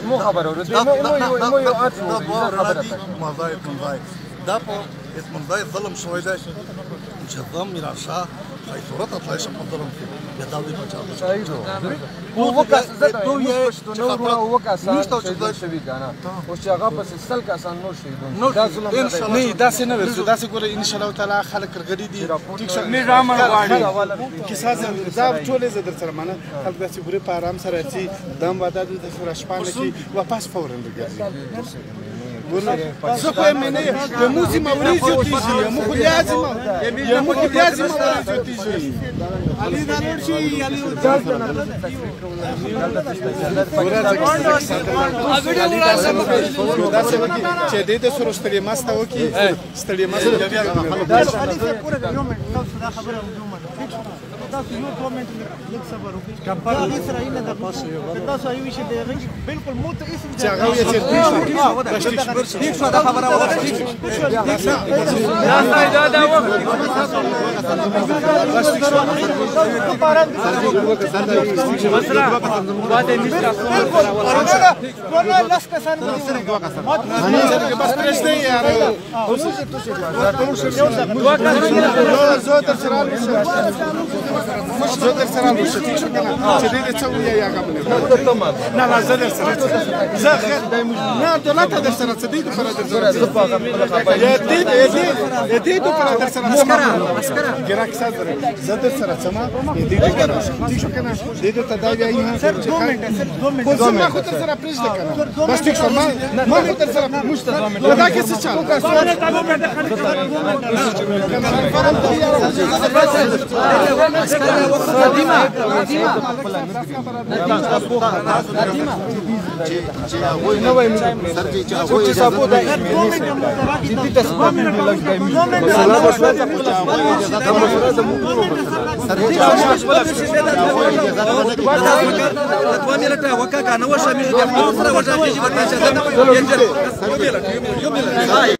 مو خبره دا په اسم ځای ظلم شوی دی چې ضم الى شاه ای صورت اطلع شم الظلم فيه يا داوي بچا هو وکاس زته یو پښتون نو وکاس شوی کنه او چې هغه په سل کسان نور شهیدون دا ظلم نه دا څه نه ورسو دا څه ګوره ان شاء الله تعالی خلک غړي دي ټیک څه نه رامه غواړي کیسه دا ټولې زه در سره مانه خلک داسې ګوره په آرام سره چې دم واده د سره شپانه کې واپس فورا راګرځي زه خو یې نه د موزي موريزيو تيجي مو خو لازم يا مو لازم موريزيو تيجي علي دا نور شي علي دا څه وکي چې دې د سره ستړي ماسته وکي ستړي ماسته دا علي څه پوره یو منټ تاسو دا خبره وګورم تاسو یو کومنټ لیک صبر وکړئ کمپاین اسرائیل د تاسو ایو شي دی بالکل مو ته اسم چې هغه یې چې ټیک شو دا خبره وکړه دا دا زه در سره مشته ټیک شو کنه چې دې څه ویه یا غمنه نه نه زه در سره زه نه دولت در سره څه دې پر در سره دې پر در سره مسکره ګراک سره زه در سره څه ما دې ټیک شو کنه دې ته دا وایي سر 2 منټه خو زه ما خو تر سره پریږد کنه بس ټیک شو ما تر سره مشته دا کې څه چل